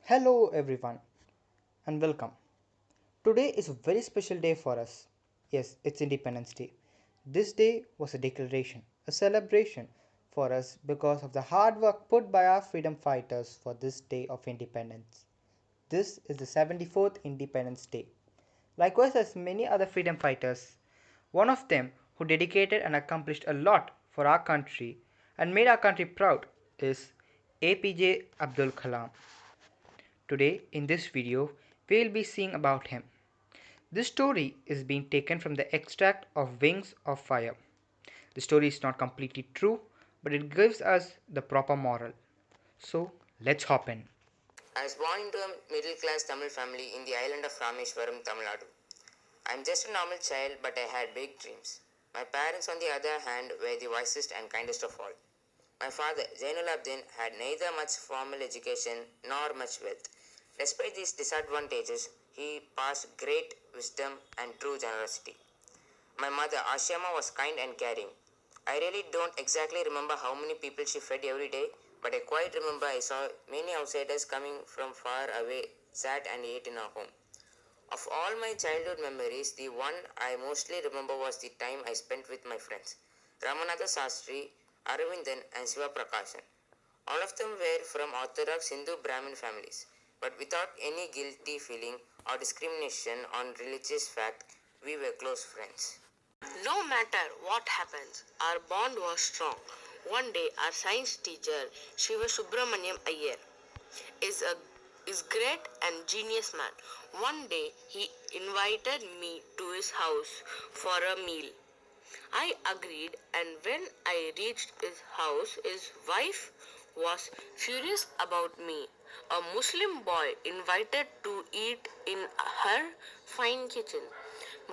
Hello, everyone, and welcome. Today is a very special day for us. Yes, it's Independence Day. This day was a declaration, a celebration for us because of the hard work put by our freedom fighters for this day of independence. This is the 74th Independence Day. Likewise, as many other freedom fighters, one of them who dedicated and accomplished a lot for our country and made our country proud is APJ Abdul Kalam. Today, in this video, we will be seeing about him. This story is being taken from the extract of Wings of Fire. The story is not completely true, but it gives us the proper moral. So, let's hop in. I was born into a middle class Tamil family in the island of Rameshwaram, Tamil Nadu. I am just a normal child, but I had big dreams. My parents, on the other hand, were the wisest and kindest of all. My father, Zainul Abdin, had neither much formal education nor much wealth. Despite these disadvantages, he passed great wisdom and true generosity. My mother, Ashama, was kind and caring. I really don't exactly remember how many people she fed every day, but I quite remember I saw many outsiders coming from far away sat and ate in our home. Of all my childhood memories, the one I mostly remember was the time I spent with my friends, Ramanatha Sastri, Aravindan and Siva Prakashan. All of them were from Orthodox Hindu Brahmin families, but without any guilty feeling or discrimination on religious fact, we were close friends. No matter what happens, our bond was strong. One day, our science teacher, Shiva Subramaniam Iyer, is a is great and genius man. One day, he invited me to his house for a meal. I agreed, and when I reached his house, his wife was furious about me. A Muslim boy invited to eat in her fine kitchen.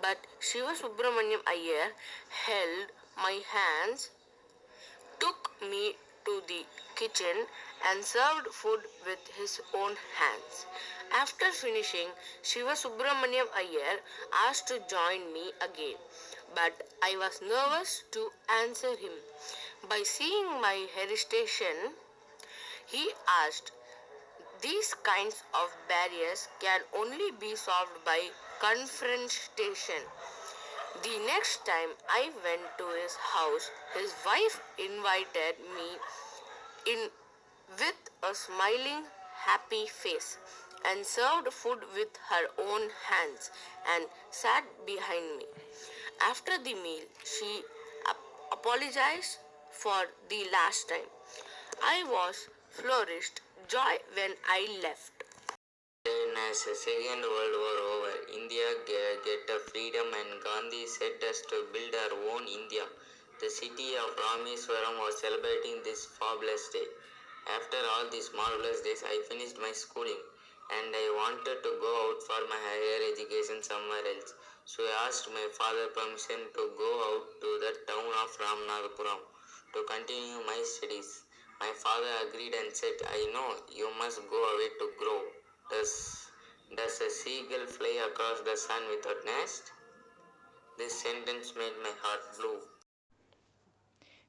But Shiva Subramaniam Iyer held my hands, took me to the kitchen, and served food with his own hands. After finishing, Shiva Subramaniam Iyer asked to join me again, but I was nervous to answer him. By seeing my hesitation, he asked, these kinds of barriers can only be solved by confrontation. The next time I went to his house, his wife invited me in with a smiling, happy face and served food with her own hands and sat behind me. After the meal, she apologized for the last time. I was flourished joy when I left. Then as the Second World War over, India get a freedom and Gandhi set us to build our own India. The city of Rameswaram was celebrating this fabulous day. After all these marvelous days, I finished my schooling and I wanted to go out for my higher education somewhere else. So I asked my father permission to go out to the town of Ramanathapuram to continue my studies. My father agreed and said, I know you must go away to grow. Does a seagull fly across the sun without nest? This sentence made my heart blue.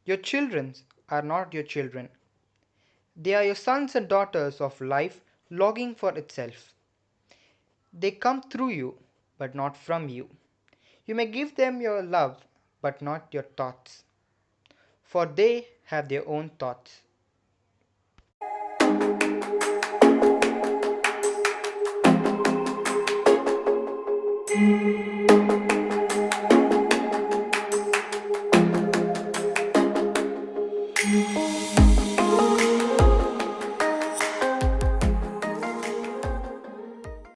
Your children are not your children. They are your sons and daughters of life longing for itself. They come through you, but not from you. You may give them your love, but not your thoughts, for they have their own thoughts.